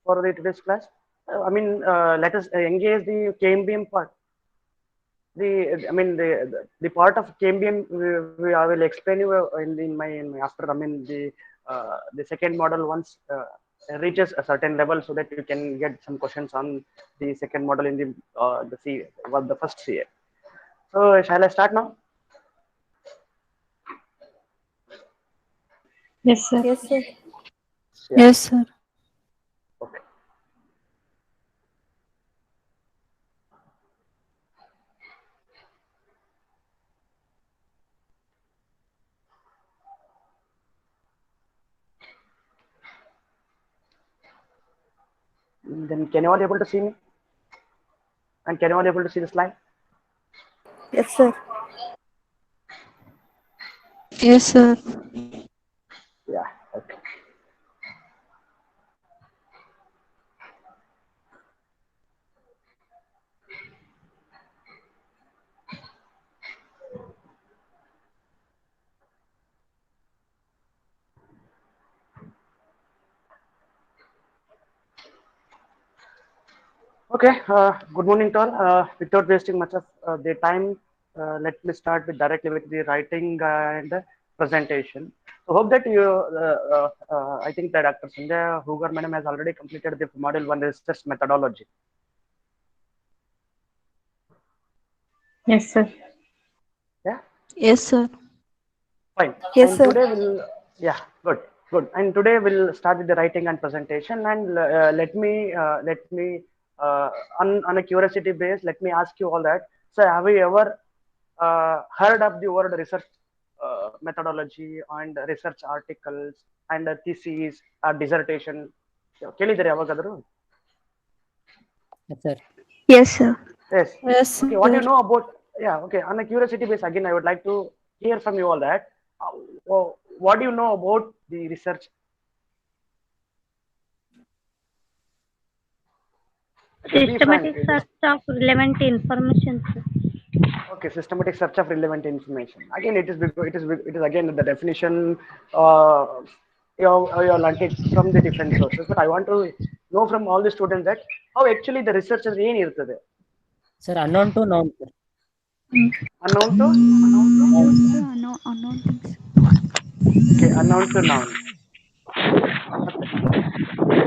for the today's class. Let us engage the Cambium part. The part of Cambium I will explain you in my after. The second model once reaches a certain level, so that you can get some questions on the second model in the C, the first CA. So shall I start now? Yes, sir. Yes, sir. Yeah. Yes, sir. Okay. Then can you all able to see me? And can you all able to see the slide? Yes, sir. Yes, sir. Yeah. Okay. Okay, good morning to all. Without wasting much of the time, let me start with directly with the writing and presentation. So hope that I think that Dr. Sanjay Hugar madam has already completed the module one research methodology. Yes, sir. Yeah, Yes, sir. fine. Yes, And sir. today we'll, yeah, good, good. And today we'll start with the writing and presentation. And on a curiosity base, let me ask you all that. So have you ever heard of the word research methodology and research articles and theses or dissertation? ಕೇಳಿದ್ದೀರಾ ಯಾವಾಗಾದರೂ? Yes, sir. Yes, sir. Yes. Yes, Okay, what do sir. you know about? Yeah, okay. On a curiosity base, again, I would like to hear from you all that. What do you know about the research? Be frank. Systematic search of relevant information, sir. Okay, systematic search of relevant information. Again, it is again the definition. Uh, you learned it from the different sources, but I want to know from all the students that how actually the research is ಏನಿರ್ತದೆ. Sir, unknown to known, sir. Unknown to Known. Unknown things. okay, unknown to noun.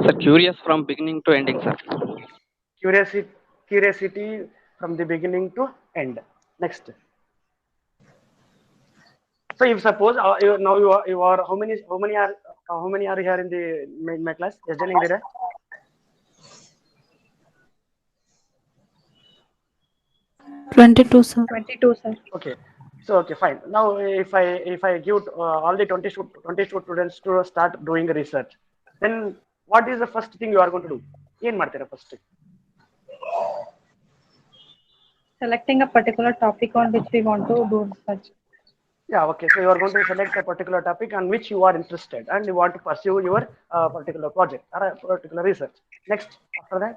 Sir, curious from beginning to ending, sir. Curiosity, curiosity from the beginning to end. Next. So if suppose you are how many are here in my class? ಎಷ್ಟು ಜನ ಇದ್ದೀರಾ? $22, sir. 22, sir. Okay. So okay, fine. Now if I give all the 20 students to start doing research, then what is the first thing you are going to do? ಏನ್ ಮಾಡ್ತೀರಾ first? Selecting a particular topic on which we want to do research. Yeah, okay. So you are going to select a particular topic on which you are interested and you want to pursue your particular project or a particular research. Next, after that,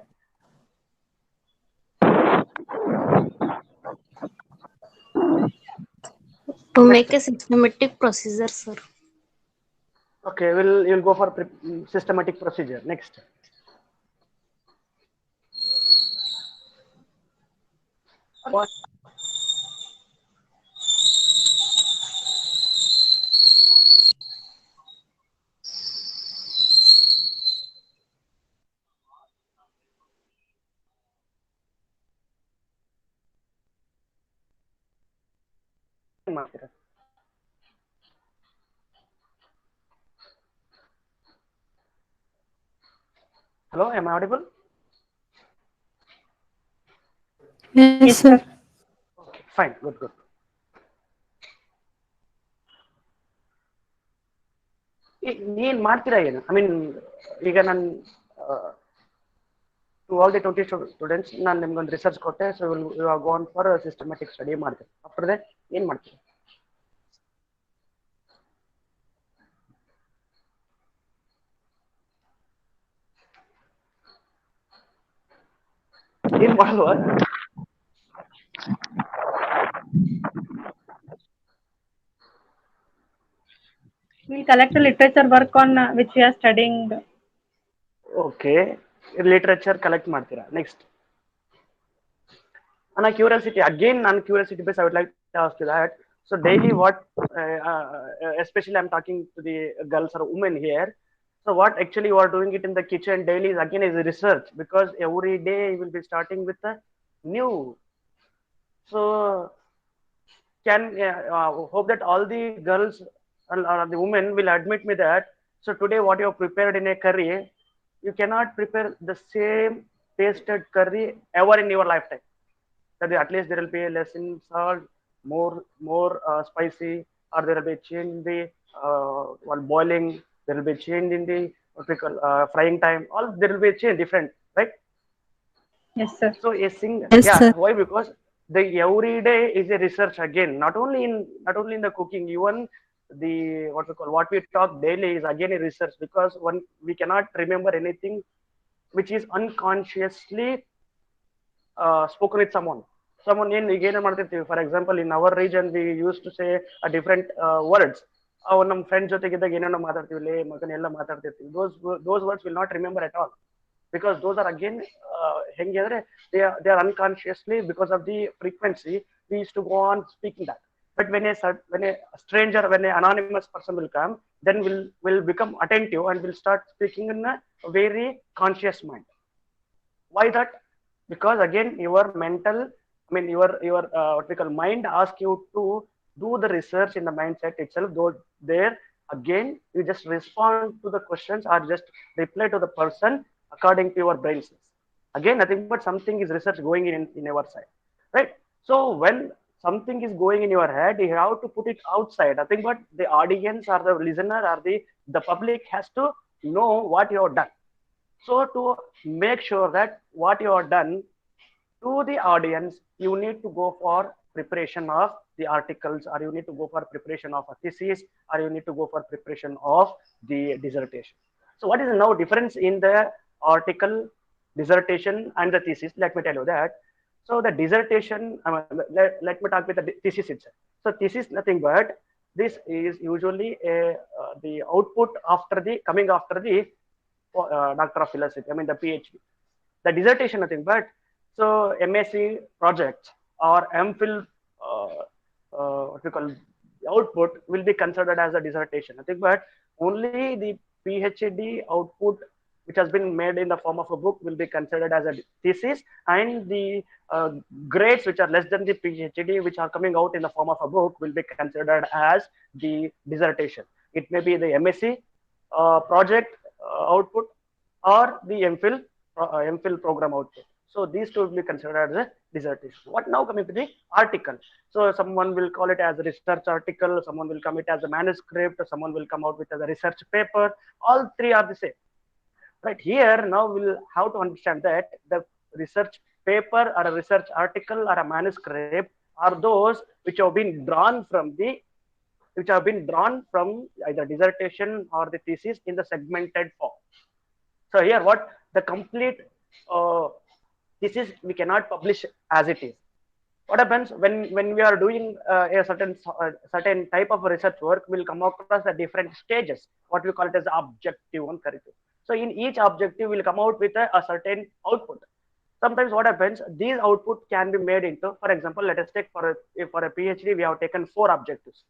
To next. make a systematic procedure, sir. Okay, you'll go for systematic procedure. Next. ಏನ್ ಮಾಡ್ತೀರಾ? Hello, am I audible? Yes, Yes, sir. sir. Okay, fine, good, good. ಏನ್ ಮಾಡ್ತೀರಾ ಏನು? I mean, ಈಗ ನಾನು to all the 20 students ನಾನು ನಿಮ್ಗೊಂದು research ಕೊಟ್ಟೆ, so you have gone for a systematic study ಮಾಡ್ತೀರಿ. After that ಏನ್ ಮಾಡ್ತೀರಿ? ಏನ್ ಮಾಡಲ್ವಾ? We'll collect a literature work on which we are studying. Okay, literature collect ಮಾಡ್ತೀರಾ. Next on a curiosity, again on curiosity base, I would like to ask you that. So daily what especially I'm talking to the girls or women here, so what actually you are doing it in the kitchen daily is again is research, because every day you will be starting with a new. So can hope that all the girls or the women will admit me that, so today what you have prepared in a curry, you cannot prepare the same tasted curry ever in your lifetime. That at least there will be less in salt, more spicy, or there will be change in the while boiling, there will be change in the what we call frying time, all there will be a change different, right? Yes, sir. So a single, Yes, yeah, sir. why? Because the every day is a research again, not only in the cooking, even the what we call what we talk daily is again a research, because one we cannot remember anything which is unconsciously spoken with someone in again ಮಾಡ್ತಿರ್ತೀವಿ. For example, in our region we used to say a different words. ನಮ್ಮ friend ಜೊತೆಗಿದ್ದಾಗ ಏನೇನೋ ಮಾತಾಡ್ತೀವಿ, ಲೇ ಮಗನ ಎಲ್ಲ ಮಾತಾಡ್ತಿರ್ತೀವಿ. those words will not remember at all, because those are again ಹೆಂಗೆ ಅಂದ್ರೆ they are unconsciously, because of the frequency we used to go on speaking that. But when a stranger, when an anonymous person will come, then will become attentive and will start speaking in a very conscious mind. Why that? Because again your mental, I mean your what we call mind ask you to do the research in the mindset itself. Though there again you just respond to the questions or just reply to the person according to your brain cells. Again nothing but something is research going in your side, right? So when something is going in your head, you have to put it outside. I think but the audience or the listener or the public has to know what you have done. So to make sure that what you have done to the audience, you need to go for preparation of the articles, or you need to go for preparation of a thesis, or you need to go for preparation of the dissertation. So what is now difference in the article, dissertation and the thesis? Let me tell you that. So the dissertation, let me talk with the thesis itself. So thesis nothing but this is usually the output after the coming after the Doctor of Philosophy, I mean the PhD. The dissertation nothing but, so MSc project or MPhil what we call output will be considered as a dissertation. I think, but only the PhD output which has been made in the form of a book will be considered as a thesis, and the grades which are less than the PhD which are coming out in the form of a book will be considered as the dissertation. It may be the MSc project output or the MPhil program output. So these two will be considered as a dissertation. What now coming to the article? So someone will call it as a research article, someone will come it as a manuscript, someone will come out with as a research paper. All three are the same. Right here now we'll have to understand that the research paper or a research article or a manuscript are those which have been drawn from either dissertation or the thesis in the segmented form. So here what the complete thesis we cannot publish as it is. What happens when we are doing a certain type of research work, we'll come across the different stages, what we call it as objective and corrective. So in each objective we'll come out with a certain output. Sometimes what happens, these output can be made into, for example, let us take for a PhD we have taken 4 objectives.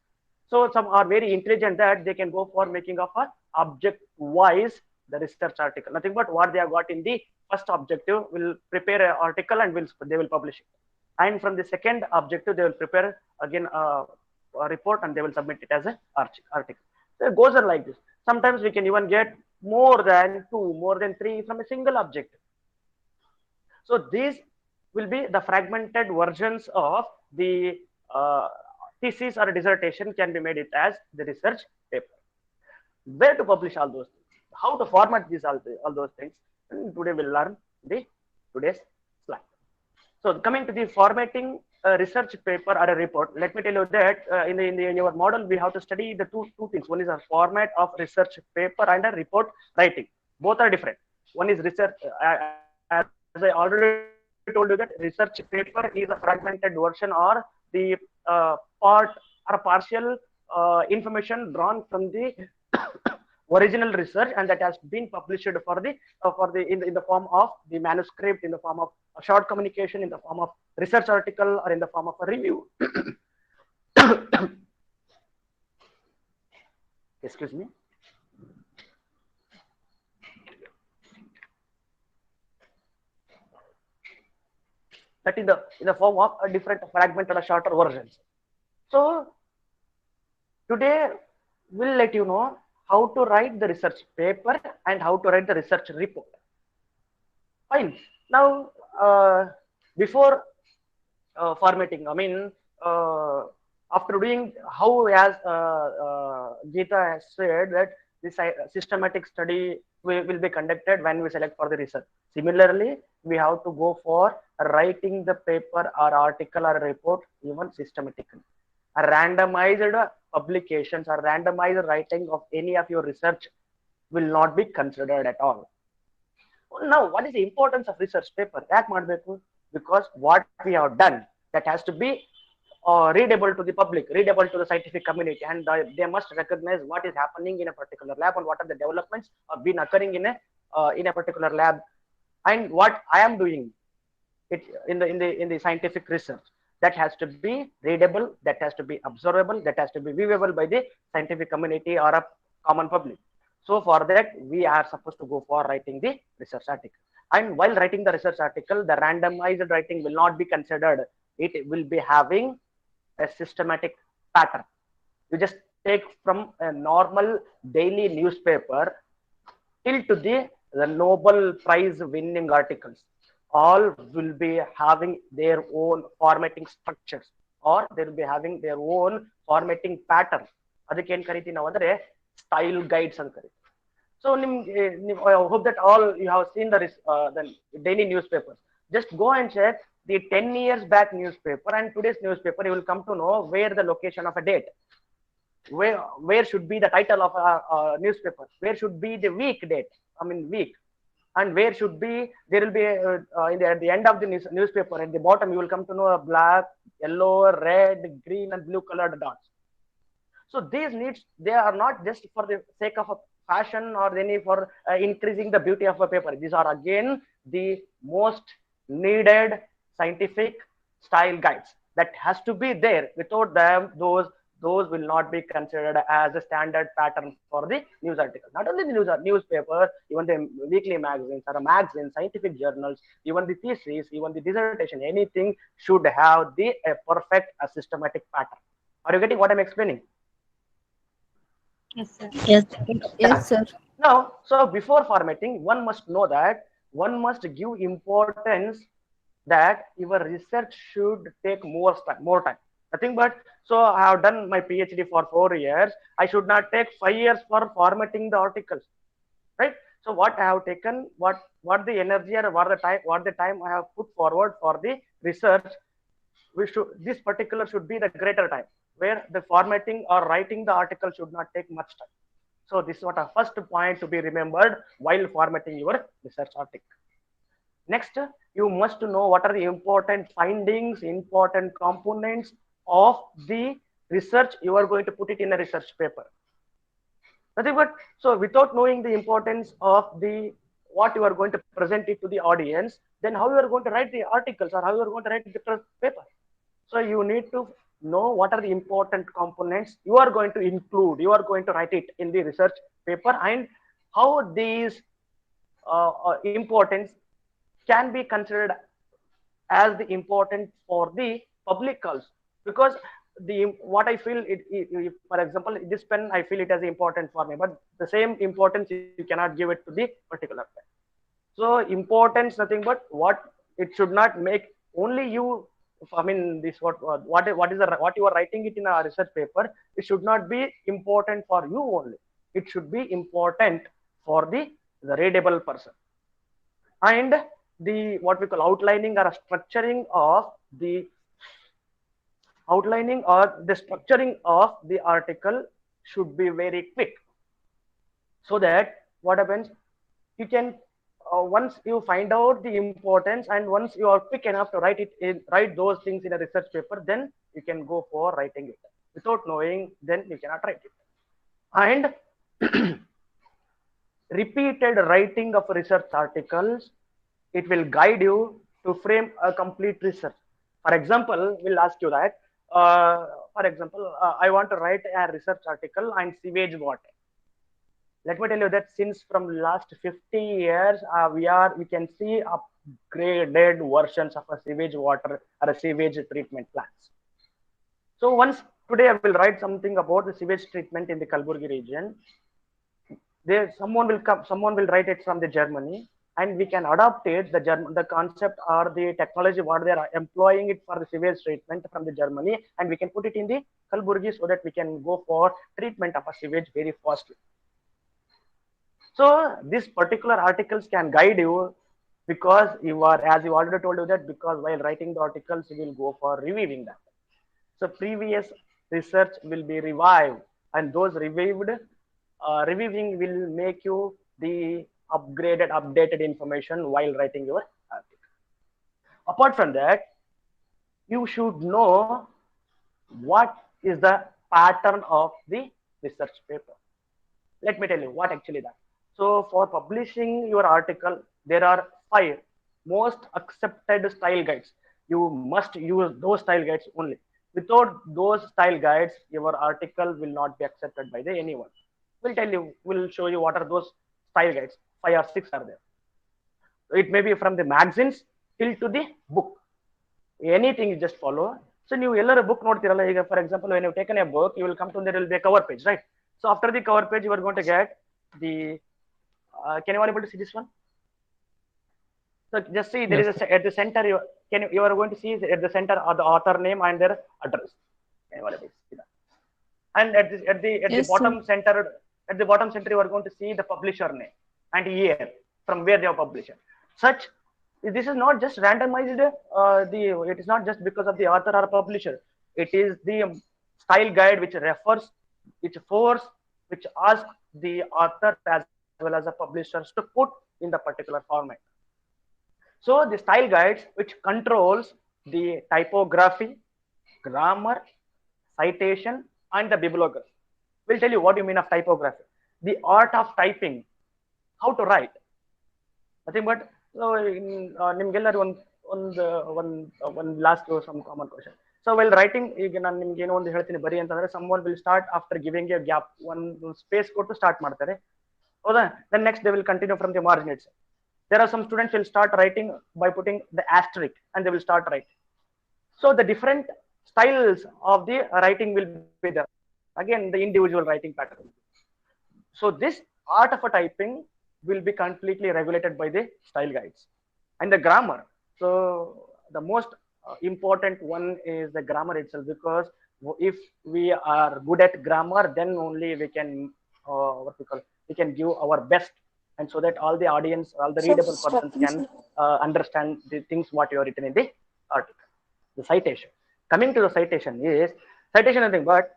So some are very intelligent that they can go for making of a object wise the research article. Nothing but what they have got in the first objective will prepare an article and they will publish it. And from the second objective, they will prepare again a report and they will submit it as an article. So it goes on like this. Sometimes we can even get more than 2, more than 3 from a single objective. So these will be the fragmented versions of the thesis or dissertation can be made it as the research paper. Where to publish all those things? How to format these all those things? And today we'll learn today's slide. So coming to the formatting a research paper or a report, let me tell you that in your model we have to study the two things. One is a format of research paper and a report writing. Both are different. One is research, as I already told you that research paper is a fragmented version or the part or partial information drawn from the original research, and that has been published in the form of the manuscript, in the form of a short communication, in the form of research article, or in the form of a review. Excuse me. That in the form of a different fragmented or shorter versions. So today we'll let you know how to write the research paper and how to write the research report. Fine. Now, before formatting, I mean, after doing how, as Geeta has said, that this systematic study will be conducted when we select for the research. Similarly, we have to go for writing the paper or article or report even systematically. A randomized publications or randomized writing of any of your research will not be considered at all. Now, what is the importance of research paper? Because what we have done, that has to be readable to the public, readable to the scientific community, and they must recognize what is happening in a particular lab and what are the developments have been occurring in a particular lab, and what I am doing it in the scientific research. That has to be readable, that has to be observable, that has to be viewable by the scientific community or a common public. So for that, we are supposed to go for writing the research article. And while writing the research article, the randomized writing will not be considered. It will be having a systematic pattern. You just take from a normal daily newspaper till to the Nobel Prize winning articles. All will be having their own formatting structures, or they will be having their own formatting pattern. ಅದಕ್ಕೆ ಏನು ಕರಿತೀವಿ ನಾವು ಅಂದ್ರೆ style guides ಅಂತ ಕರಿತೀವಿ. So I hope that all you have seen the daily newspapers. Just go and check the 10 years back newspaper and today's newspaper. You will come to know where the location of a date, where should be the title of a newspaper, where should be the week date, I mean week, and where should be, there will be at the end of the newspaper at the bottom you will come to know a black, yellow, red, green and blue colored dots. So these needs, they are not just for the sake of a fashion or any for increasing the beauty of a paper. These are again the most needed scientific style guides that has to be there. Without them, those will not be considered as a standard pattern for the news article. Not only the newspaper, even the weekly magazines or magazines, scientific journals, even the thesis, even the dissertation, anything should have the perfect systematic pattern. Are you getting what I'm explaining? Yes, sir. Yes. Yes, sir. Now, so before formatting, one must know that one must give importance that your research should take more time. Nothing but, so I have done my PhD for 4 years. I should not take 5 years for formatting the articles, right? So what I have taken, what the energy or what the time I have put forward for the research, this particular should be the greater time, where the formatting or writing the article should not take much time. So this is what a first point to be remembered while formatting your research article. Next, you must know what are the important findings, important components of the research you are going to put it in a research paper. Nothing but, so without knowing the importance of what you are going to present it to the audience, then how you are going to write the articles or how you are going to write the paper. So you need to know what are the important components you are going to include, you are going to write it in the research paper, and how these importance can be considered as the important for the public also. Because what I feel, for example, this pen, I feel it as important for me, but the same importance you cannot give it to the particular pen. So importance, nothing but what it should not make only you. I mean, this what you are writing it in a research paper, it should not be important for you only. It should be important for the readable person. And the what we call outlining or structuring of the structuring of the article should be very quick, so that what happens, you can once you find out the importance and once you are quick enough to write those things in a research paper, then you can go for writing it. Without knowing, then you cannot write it. And repeated writing of research articles, it will guide you to frame a complete research. For example, we'll ask you that, for example, I want to write a research article on sewage water. Let me tell you that since from last 50 years, we can see upgraded versions of a sewage water or a sewage treatment plants. So once today I will write something about the sewage treatment in the Kalburgi region. There someone will write it from the Germany, and we can adopt it, the concept or the technology what they are employing it for the sewage treatment from the Germany, and we can put it in the Kalburgi so that we can go for treatment of a sewage very fastly. So these particular articles can guide you, because you are, as you already told you that, because while writing the articles you will go for reviewing that. So previous research will be revived, and those reviewing will make you the updated information while writing your article. Apart from that, you should know what is the pattern of the research paper. Let me tell you what actually that. So for publishing your article, there are 5 most accepted style guides. You must use those style guides only. Without those style guides, your article will not be accepted by anyone. We'll show you what are those style guides. 5 or 6 are there. It may be from the magazines till to the book. Anything you just follow. So you a book note, for example, when you've taken a book, you will come to there will be a cover page, right? So after the cover page, you are going to get the can you all able to see this one? So just see there is at the center you are going to see at the center of the author name and their address. Can you all able to see that? And at the bottom center you are going to see the publisher name and year from where they are published. Such this is not just randomized. It is not just because of the author or publisher. It is the style guide which refers, which asks the author as well as the publishers to put in the particular format. So the style guides which controls the typography, grammar, citation, and the bibliography. We'll tell you what you mean of typography. The art of typing, how to write. Nothing but one last some common question. So while writing, someone will start after giving a gap, one space code to start ಮಾಡ್ತಾರೆ. Then next they will continue from the margin itself. There are some students will start writing by putting the asterisk and they will start writing. So the different styles of the writing will be there. Again, the individual writing pattern. So this art of a typing will be completely regulated by the style guides. And the grammar. So the most important one is the grammar itself, because if we are good at grammar, then only we can we can give our best, and so that all the audience, all the readable persons can understand the things what you are written in the article. The citation. Coming to the citation is nothing but,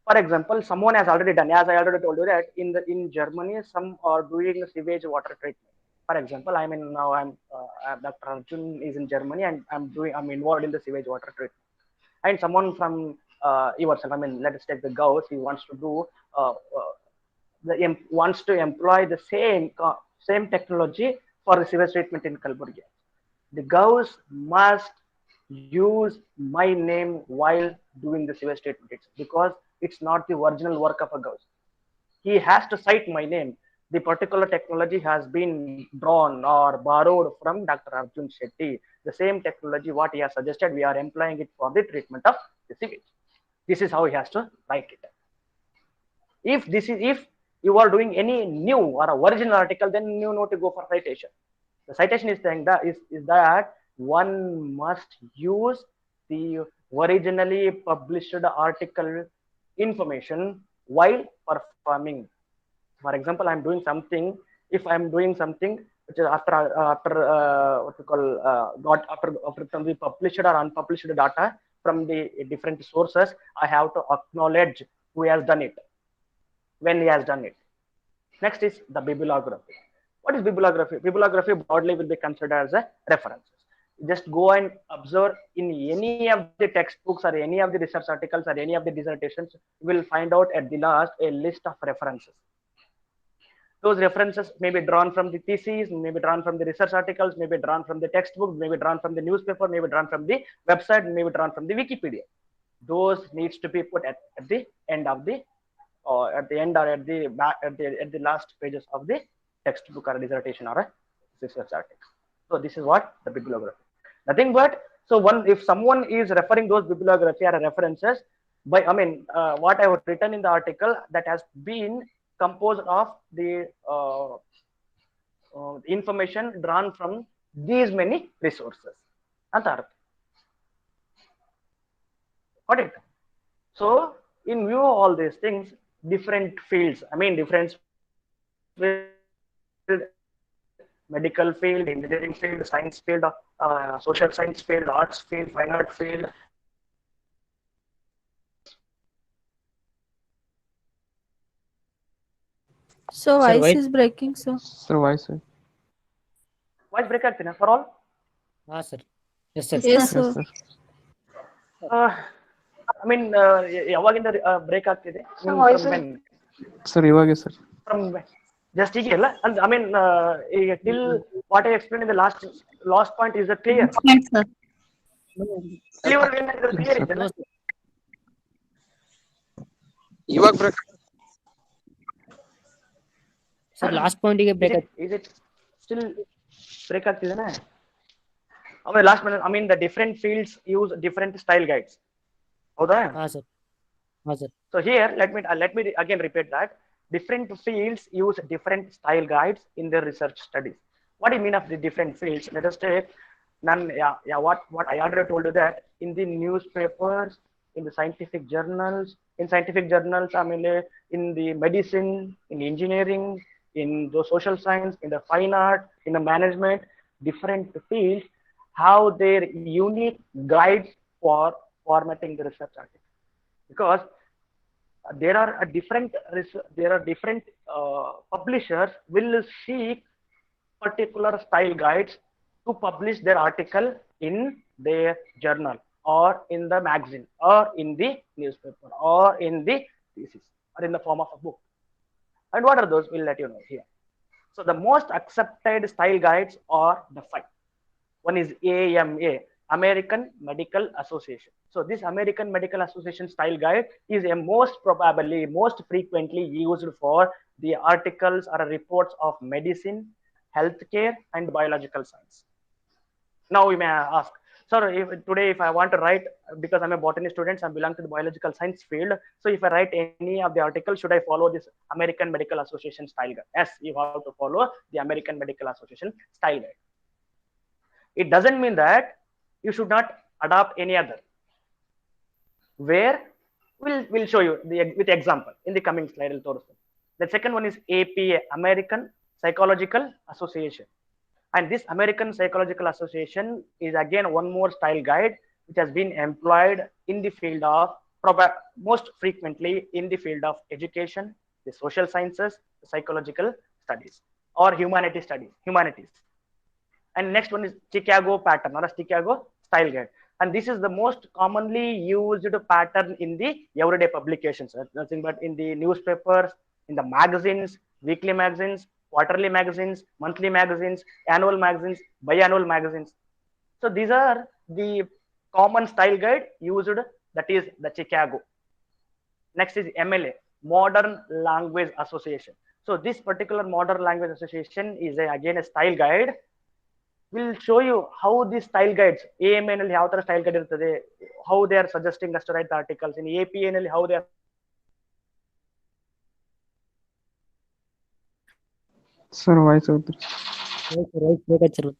for example, someone has already done, as I already told you that in Germany, some are doing sewage water treatment. For example, Dr. Arjun is in Germany, and I'm involved in the sewage water treatment. And someone from yourself, let us take the Gauss, he wants to do wants to employ the same technology for the sewage treatment in Kalburgi. The Gauss must use my name while doing the sewage treatment, because it's not the original work of a Gauss. He has to cite my name. The particular technology has been drawn or borrowed from Dr. Arjun Shetty. The same technology what he has suggested, we are employing it for the treatment of the sewage. This is how he has to write it. If you are doing any new or original article, then you know to go for citation. The citation is saying that is that one must use the originally published article information while performing. For example, I'm doing something. If I'm doing something which is after from the published or unpublished data from the different sources, I have to acknowledge who has done it, when he has done it. Next is the bibliography. What is bibliography? Bibliography broadly will be considered as a references. Just go and observe in any of the textbooks or any of the research articles or any of the dissertations, you will find out at the last a list of references. Those references may be drawn from the theses, may be drawn from the research articles, may be drawn from the textbook, may be drawn from the newspaper, may be drawn from the website, may be drawn from the Wikipedia. Those needs to be put at the end of the, or at the end, or at the back, at the last pages of the textbook or a dissertation or a research article. So this is what the bibliography. Nothing but, so one, if someone is referring those bibliography or references by, what I have written in the article, that has been composed of the information drawn from these many resources. Got it? So in view of all these things, different fields, different field, medical field, engineering field, science field, social science field, arts field, fine art field. So Sir, voice why- is breaking, sir. Sir, why, sir? Voice break ಆಗ್ತೀನಿ for all? sir. Yes, sir. Yes, Yes, sir. sir. ಯಾವಾಗಿಂದ break ಆಗ್ತಿದೆ? Sir, ಇವಾಗೆ sir. From just ಹೀಗೆ ಅಲ್ಲ, ಈಗ till what I explained in the last point, is that clear? Yes, sir. Clear ಇದೆ? No, sir. ಇವಾಗ break. Sir, last point ಗೆ break ಆಯ್ತು. Is it still break ಆಗ್ತಿದೆನಾ? Last minute, the different fields use different style guides. ಹೌದಾ? sir. Sir. So here, let me again repeat that. Different fields use different style guides in their research studies. What do you mean of the different fields? Let us take, what I already told you, that in the newspapers, in the scientific journals, in the medicine, in engineering, in the social science, in the fine art, in the management, different fields have their unique guides for formatting the research article. Because there are different publishers will seek particular style guides to publish their article in their journal or in the magazine or in the newspaper or in the thesis or in the form of a book. And what are those? We'll let you know here. So the most accepted style guides are the 5. One is AMA, American Medical Association. So this American Medical Association style guide is a most frequently used for the articles or reports of medicine, healthcare, and biological science. Now we may ask, sir, if I want to write, because I'm a botany student, I belong to the biological science field. So if I write any of the articles, should I follow this American Medical Association style guide? Yes, you have to follow the American Medical Association style guide. It doesn't mean that you should not adopt any other. Where we'll show you with example in the coming slide. The second one is APA, American Psychological Association. And this American Psychological Association is again one more style guide which has been employed in the field of, most frequently in the field of education, the social sciences, the psychological studies, or humanities. And next one is Chicago pattern or a Chicago style guide. And this is the most commonly used pattern in the everyday publications. Nothing but in the newspapers, in the magazines, weekly magazines, quarterly magazines, monthly magazines, annual magazines, biannual magazines. So these are the common style guide used, that is the Chicago. Next is MLA, Modern Language Association. So this particular Modern Language Association is again a style guide. We'll show you how these style guides, AMA nalli how ತರ style guide irtade, how they are suggesting us to write the articles, in APA nalli how they are. Sir, why, sir? Right, break ಆಯ್ತು sir.